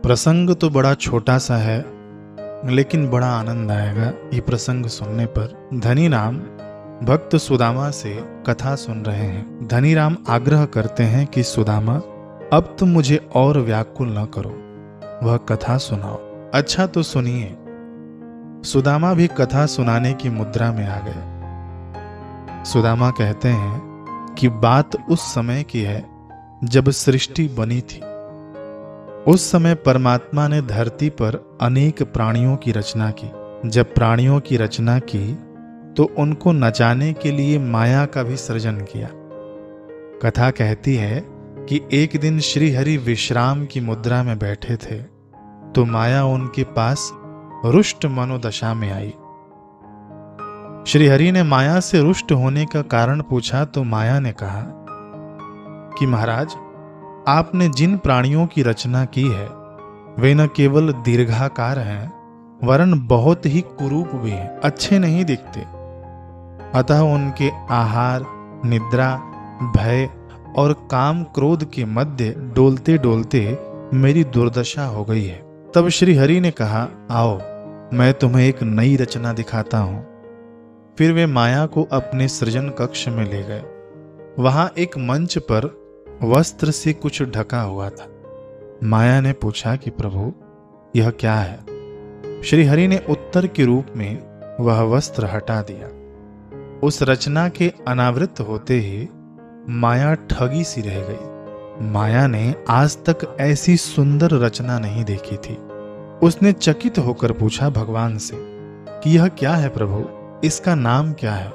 प्रसंग तो बड़ा छोटा सा है, लेकिन बड़ा आनंद आएगा ये प्रसंग सुनने पर। धनी राम भक्त सुदामा से कथा सुन रहे हैं। धनी राम आग्रह करते हैं कि सुदामा, अब तुम मुझे और व्याकुल न करो, वह कथा सुनाओ। अच्छा तो सुनिए। सुदामा भी कथा सुनाने की मुद्रा में आ गए। सुदामा कहते हैं कि बात उस समय की है जब सृष्टि बनी थी। उस समय परमात्मा ने धरती पर अनेक प्राणियों की रचना की। जब प्राणियों की रचना की तो उनको नचाने के लिए माया का भी सृजन किया। कथा कहती है कि एक दिन श्री हरि विश्राम की मुद्रा में बैठे थे तो माया उनके पास रुष्ट मनोदशा में आई। श्री हरि ने माया से रुष्ट होने का कारण पूछा तो माया ने कहा कि महाराज, आपने जिन प्राणियों की रचना की है वे न केवल दीर्घाकार हैं वरन बहुत ही कुरूप भी हैं, अच्छे नहीं दिखते। अतः उनके आहार, निद्रा, भय और काम क्रोध के मध्य डोलते डोलते मेरी दुर्दशा हो गई है। तब श्री हरि ने कहा, आओ मैं तुम्हें एक नई रचना दिखाता हूं। फिर वे माया को अपने सृजन कक्ष में ले गए। वहां एक मंच पर वस्त्र से कुछ ढका हुआ था। माया ने पूछा कि प्रभु, यह क्या है? श्री हरि ने उत्तर के रूप में वह वस्त्र हटा दिया। उस रचना के अनावृत होते ही माया ठगी सी रह गई। माया ने आज तक ऐसी सुंदर रचना नहीं देखी थी। उसने चकित होकर पूछा भगवान से कि यह क्या है प्रभु, इसका नाम क्या है?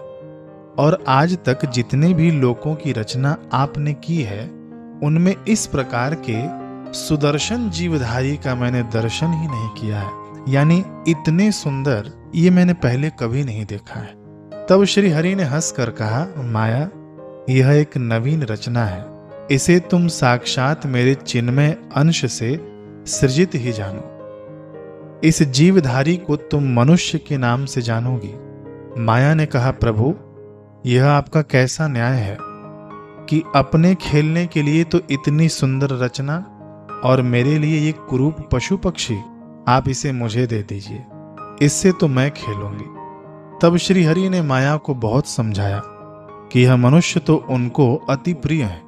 और आज तक जितने भी लोकों की रचना आपने की है उनमें इस प्रकार के सुदर्शन जीवधारी का मैंने दर्शन ही नहीं किया है। यानी इतने सुंदर ये मैंने पहले कभी नहीं देखा है। तब श्री हरि ने हंसकर कहा, माया, यह एक नवीन रचना है। इसे तुम साक्षात मेरे चिन्मय अंश से सृजित ही जानो। इस जीवधारी को तुम मनुष्य के नाम से जानोगी। माया ने कहा, प्रभु, यह आपका कैसा न्याय है कि अपने खेलने के लिए तो इतनी सुंदर रचना और मेरे लिए ये कुरूप पशु पक्षी, आप इसे मुझे दे दीजिए, इससे तो मैं खेलूंगी। तब श्री हरि ने माया को बहुत समझाया कि यह मनुष्य तो उनको अति प्रिय है,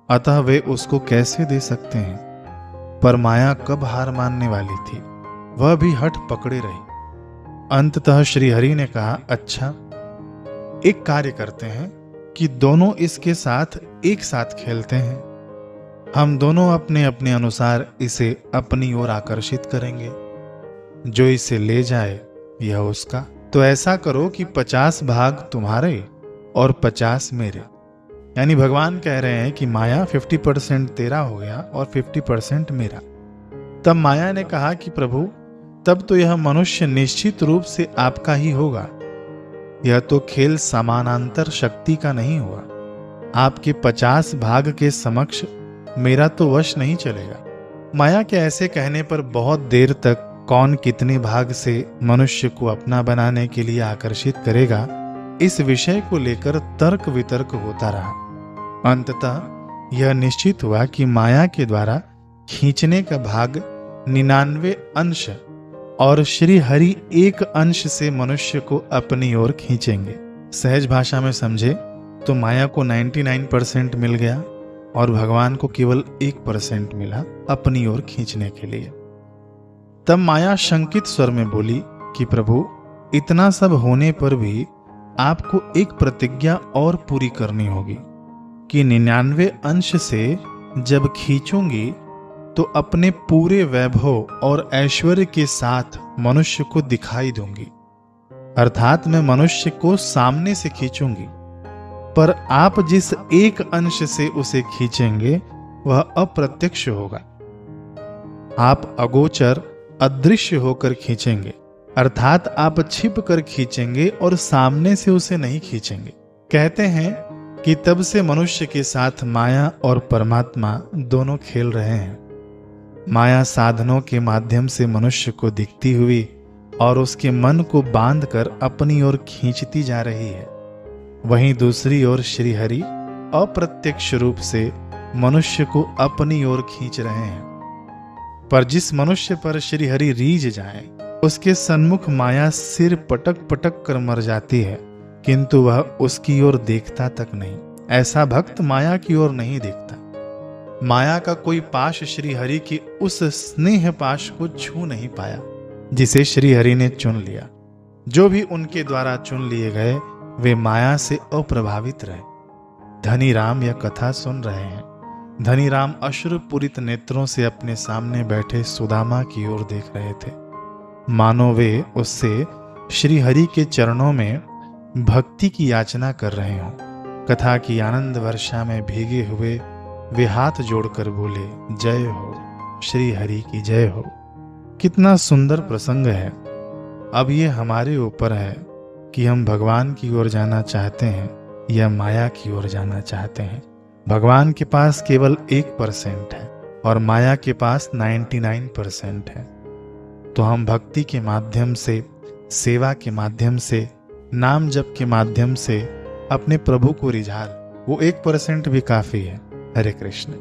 अतः वे उसको कैसे दे सकते हैं। पर माया कब हार मानने वाली थी, वह भी हठ पकड़े रही। अंततः श्री हरि ने कहा, अच्छा एक कार्य करते हैं कि दोनों इसके साथ एक साथ खेलते हैं। हम दोनों अपने अपने अनुसार इसे अपनी ओर आकर्षित करेंगे। जो इसे ले जाए यह उसका। तो ऐसा करो कि 50 भाग तुम्हारे और 50 मेरे। यानी भगवान कह रहे हैं कि माया 50% तेरा हो गया और 50% मेरा। तब माया ने कहा कि प्रभु, तब तो यह मनुष्य निश्चित रूप से आपका ही होगा। यह तो खेल समानांतर शक्ति का नहीं हुआ। आपके 50 भाग के समक्ष मेरा तो वश नहीं चलेगा। माया के ऐसे कहने पर बहुत देर तक कौन कितने भाग से मनुष्य को अपना बनाने के लिए आकर्षित करेगा, इस विषय को लेकर तर्क वितर्क होता रहा। अंततः यह निश्चित हुआ कि माया के द्वारा खींचने का भाग 99 अंश और श्री हरि एक अंश से मनुष्य को अपनी ओर खींचेंगे। सहज भाषा में समझे तो माया को 99% मिल गया और भगवान को केवल 1% मिला अपनी ओर खींचने के लिए। तब माया शंकित स्वर में बोली कि प्रभु, इतना सब होने पर भी आपको एक प्रतिज्ञा और पूरी करनी होगी कि 99 अंश से जब खींचूंगी तो अपने पूरे वैभव और ऐश्वर्य के साथ मनुष्य को दिखाई दूंगी। अर्थात मैं मनुष्य को सामने से खींचूंगी, पर आप जिस एक अंश से उसे खींचेंगे वह अप्रत्यक्ष होगा। आप अगोचर, अदृश्य होकर खींचेंगे, अर्थात आप छिप कर खींचेंगे और सामने से उसे नहीं खींचेंगे। कहते हैं कि तब से मनुष्य के साथ माया और परमात्मा दोनों खेल रहे हैं। माया साधनों के माध्यम से मनुष्य को दिखती हुई और उसके मन को बांधकर अपनी ओर खींचती जा रही है। वहीं दूसरी ओर श्री हरि अप्रत्यक्ष रूप से मनुष्य को अपनी ओर खींच रहे हैं। पर जिस मनुष्य पर श्री हरि रीझ जाए उसके सन्मुख माया सिर पटक पटक कर मर जाती है, किंतु वह उसकी ओर देखता तक नहीं। ऐसा भक्त माया की ओर नहीं देखता। माया का कोई पाश श्री हरि की उस स्नेह पाश को छू नहीं पाया जिसे श्री हरि ने चुन लिया। जो भी उनके द्वारा चुन लिए गए वे माया से अप्रभावित रहे। धनी राम यह कथा सुन रहे हैं। धनी राम अश्रुपूरित नेत्रों से अपने सामने बैठे सुदामा की ओर देख रहे थे, मानो वे उससे श्री हरि के चरणों में भक्ति की याचना कर रहे हों। कथा की आनंद वर्षा में भीगे हुए वे हाथ जोड़कर बोले, जय हो, श्री हरि की जय हो। कितना सुंदर प्रसंग है। अब ये हमारे ऊपर है कि हम भगवान की ओर जाना चाहते हैं या माया की ओर जाना चाहते हैं। भगवान के पास केवल 1% है और माया के पास 99% है। तो हम भक्ति के माध्यम से, सेवा के माध्यम से, नाम जप के माध्यम से अपने प्रभु को रिझा, वो 1% भी काफी है। हरे कृष्ण।